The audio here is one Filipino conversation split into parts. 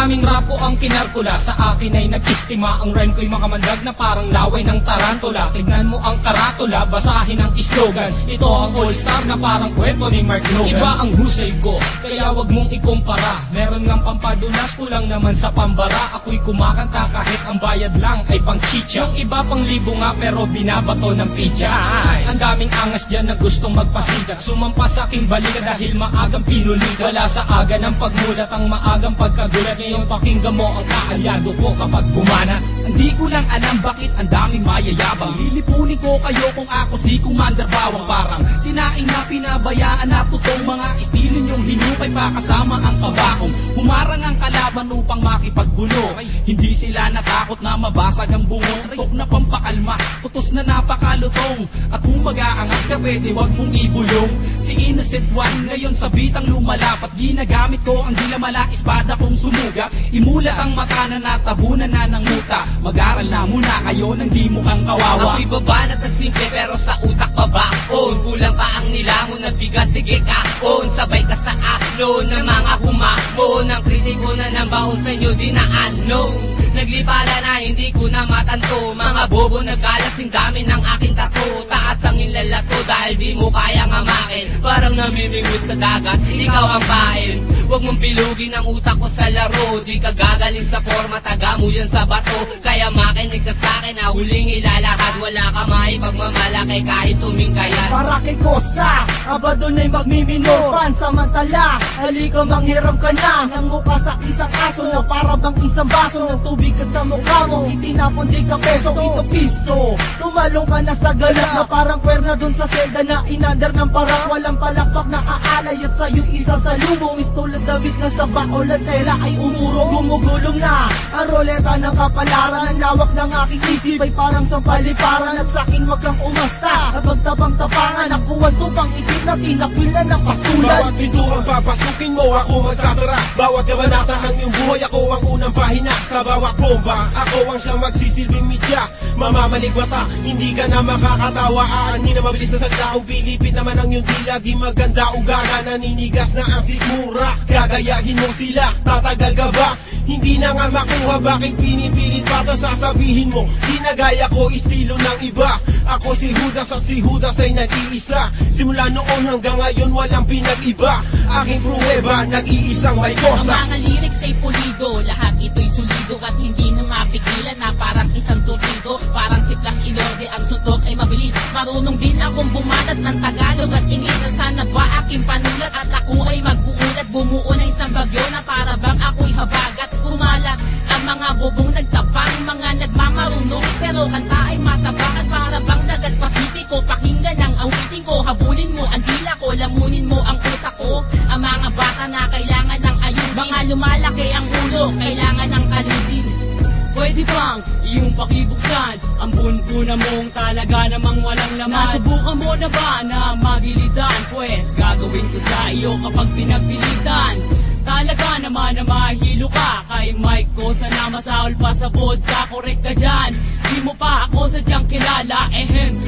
Maraming rapo ang kinarkula, sa akin ay nag-istima. Ang rhyme ko'y makamandag na parang laway ng tarantula. Tignan mo ang karatula, basahin ang slogan. Ito ang all-star na parang kwento ni Mark Logan. Iba ang husay ko, kaya wag mong ikumpara. Meron ngang pampadulas, kulang naman sa pambara. Ako'y kumakanta kahit ang bayad lang ay pang chicha. Yung iba pang libo nga pero binabato ng pizza. Ang daming angas dyan na gustong magpasikat, sumampa sa aking balikat dahil maagang pinulit. Wala sa aga ng pagmulat ang maagang pagkagulat. Ngayon pakinggan mo ang kaalyado ko kapag bumana. Hindi ko lang alam bakit ang daming mayayabang. Lilipunin ko kayo kung ako si Commander Bawang. Parang sinaing na pinabayaan na totoong mga estilo nyong hinukay pa kasama ang kabakong. Humarang ang kalaban upang makipagbulo. Hindi sila natakot na mabasag ang bungo. Tok na pampakalma, putos na napakalutong. At kung mag-aangas ka pwede wag mong ibulong. Si Innocent One ngayon sa bitang lumalapat. Ginagamit ko ang dilamala espada kong sumugat. Imulat ang mata na natabunan na ng muta. Mag-aral na muna kayo nang di mukhang kawawa. Ako'y babanat at simple pero sa utak babaon. Kulang pa ang nilamon na bigas, sige kaon. Sabay ka sa aklo ng mga humamon. Ang kritiko na ng baon sa inyo di na ano. Naglipala na hindi ko na matanto. Mga bobo nagkalatsing dami ng aking tato. Taas ang inlalato dahil di mo kayang amakin. Parang namimingwit sa dagat, ikaw ang pain. Huwag mong pilugin ang utak ko sa laro. Di ka gagaling sa forma, taga mo yan sa bato. Kaya makinig ka sa'kin na huling ilalakad. Wala ka maipagmamalaki kahit tumingkayan. Para kay Costa, abado na'y magmimino. Pansamantala, halika manghiram ka na ng mukha sa isang aso na para bang isang baso ng tubig at sa mukha mo. Itinapon di ka peso, ito pisto. Tumalong ka na sa galak na parang kwerna dun sa selda na inander ng parang walang palakpak na aalay at sa'yo isa sa lumong. Istulad damit na sa baon at tela ay umuro. Gumugulong na ang roleta ng kapalaran. Ang lawak ng aking isip ay parang sampaliparan. At sa'kin wag kang umasta at magtabang-tapangan. Nakuha tupang itim na tinakwilan ng pastulan. Bawat pinturang papasukin mo ako magsasara. Bawat kabanata ng iyong buhay ako ang unang pahina. Sa bawat bomba ako ang siyang magsisilbing media. Mamamalik mata, hindi ka na makakatawa. Aanin na mabilis na salita. Pilipit naman ang iyong dila. Di maganda ugaga, naninigas na ang sikmura. Gagayahin mo sila, tatagal ka ba? Hindi na nga makuha, bakit pinipilit pa? Sasabihin mo, di na gaya ko estilo ng iba. Ako si Judas at si Judas ay nag-iisa. Simula noon hanggang ngayon walang pinag-iba. Aking pruweba, nag-iisang may kosa. Ang mga lyrics ay pulido, lahat ito'y sulido. At hindi na mapigilan na parang isang torpedo. Parang si Flash Ilorde, ang suntok ay mabilis. Marunong din akong bumanat ng Tagalog at Ingles. Sana ba aking panulat at ako ay mag-uulat. Bumuo na isang bagyo na para bang ako'y habagat. Kumalat ang mga bubong nagtapang, mga nagmamarunong. Pero kanta ay matabang at para bang dagat Pasipiko. Pakinggan ang awitin ko, habulin mo ang dila ko, lamunin mo ang utak ko. Ang mga bata na kailangan ng ayusin, mga lumalaki ang ulo, kailangan ng kalusin. Pwede bang iyong pakibuksan ang bunbuna mong talaga namang walang laman? Nasubukan mo na ba na magilitan? Pwes gagawin ko sa iyo kapag pinagpilitan. Talaga naman na mahilo ka kay Mike ko, sana masaol pa sa vodka. Korek ka dyan, di mo pa ako sadyang kilala.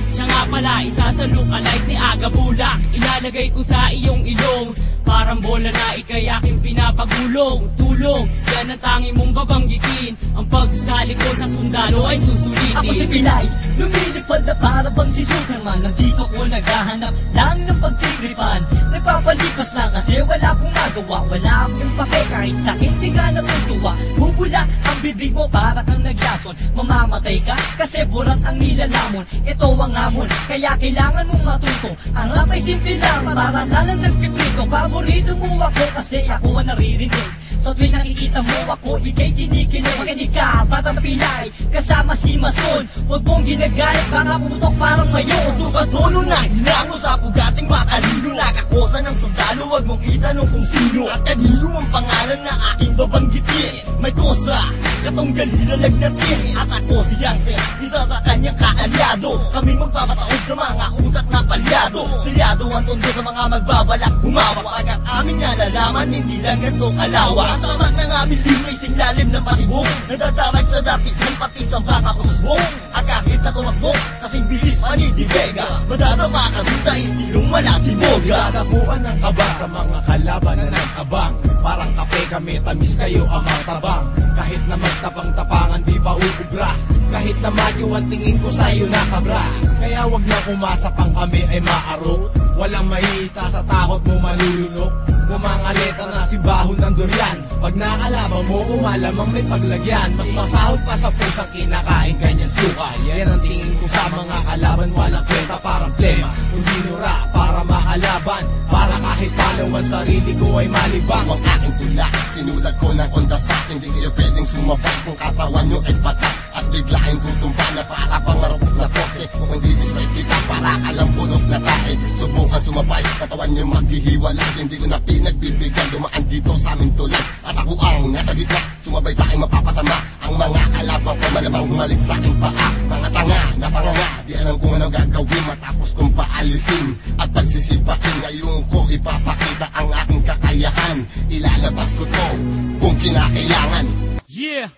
Siya nga pala isa sa lookalike ni Aga Bulak. Ilalagay ko sa iyong ilong, parang bola na ikay aking pinapagulong. Tulong, yan ang tangi mong babanggitin. Ang pagsali ko sa sundalo ay susulitin. Ako si Pilay, lumilipad na para bang si Superman. Nandito ko naghahanap lang ng pagtiripan. Nagpapalipas lang kasi wala akong magawa. Wala akong pake kahit sakit di ka natutuwa. Bubula ang bibig mo para kang naglason. Mamamatay ka kasi burat ang nilalamon. Ito ang hamon, kaya kailangan mong matuto. Ang rap ay simple lang, mararalan nagpipito. Paborito mo ako kasi ako ang naririnig. So tuwing nakikita mo ako, ikay kinikilig. Makinig ka, Batang Pilay, kasama si Mason. Huwag mong ginagalit, baka pumutok parang mayon. Tukatono na hinango sa pugating matalino. Nakakosa ng sundalo, huwag mong itanong kung sino. At kanino ang pangalan na aking babanggitin. May kosa, katong galila nagnatin. At ako si Yangsen, isa sa kanyang kaalyado. Kaming magpapataon sa mga utak na palyado. Silyado ang tondo sa mga magbabalak humawak. Agad aming nalalaman, hindi lang ganito kalawa. Ang tatak ng aming limay singlalim ng patibong. Nadadarag sa dati ng pati sa baka ko sa sbong. At kahit na tumakbo, kasing bilis manidibega. Madadama ka dun sa istilong malaki boga. Nagabuan ng kaba sa mga kalaban na nag-abang. Parang kape kami tamis kayo ang matabang. Kahit na magtapang-tapangan di pa uubra, kahit na magyo ang tingin ko sa'yo na kabra. Kaya wag na umasa pang kami ay maarok, walang mahita sa takot mo malulunok. Umangaleta na si bahon ng durian, pag nakalaban mo umalamang may paglagyan. Mas masahod pa sa pusang kinakain kanyang suka. Yan ang tingin ko sa mga kalaban, walang kwenta parang plema. Hindi nura para makalaban, para kahit paano ang sarili ko ay malibang. Ang aking tula, sinulat ko ng on the spot. Hindi kayo pwedeng sumabay kung katawan nyo ay batak. At biglaing tutumba na para pangarapok na toke. Kung hindi disrespect ka para kalang punog na tae. Subukan sumabay, katawan nyo maghihiwalay. Hindi ko na pinagbibigyan, dumaan dito sa aming tulad. At ako ang nasa gitna, sumabay sa aking mapapasama. Ang mga kalabang ko malamang humalik sa aking paa. Mga tanga na panganga, di alam kung ano gagawin matapos kong paalisin. At pagsisipakin, ngayon ko ipapakita ang aking kakayahan. Ilalabas ko to kung kinakailangan. Yeah!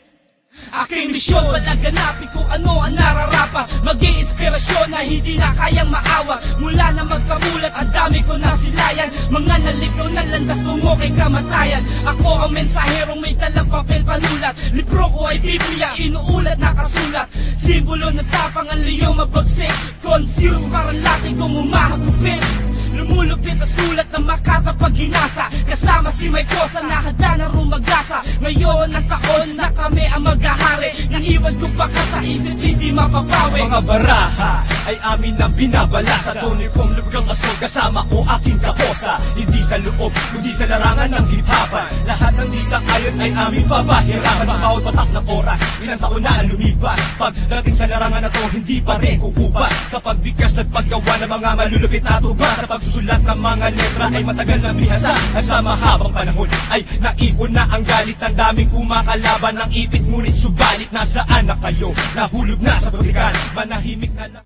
Aking misyon, palaganapin kung ano ang nararapat. Mag-iinspirasyon na hindi na kayang maawa. Mula na magkamulat, ang dami ko nasilayan. Mga naligaw na landas tungo kay kamatayan. Ako ang mensaherong may dalang papel panulat. Libro ko ay Biblia, inuulat nakasulat. Simbolo ng tapang ang liyong mabagsik. Confused, parang lating kong umahagupit. Lumulupit ang sulat na makatapag hinasa. Kasama si May Kosa na handa na rumagasa. Ngayon ang taon na kami ang maghahari. Naiwan ko baka sa isip hindi mapapawi. Mga baraha ay amin ang binabala. Sa tunay kong lugang asol kasama ko aking kakosa. Hindi sa loob, kundi sa larangan ng hip-hopan. Lahat ng di sa ayon ay aming papahirapan. Sa bawat patak ng oras, ilang taon na lumipas. Pagdating sa larangan na to, hindi pa rin kukupat. Sa pagbigkas at paggawa ng mga malulupit na tuba. Sa pagsusulat ng mga letra ay matagal na bihasa. At sa mahabang panahon ay naipon na ang galit ng daming kumakalaban ng ipit. Ngunit subalit nasaan na kayo? Nahulog na sa butikan, manahimik na lang.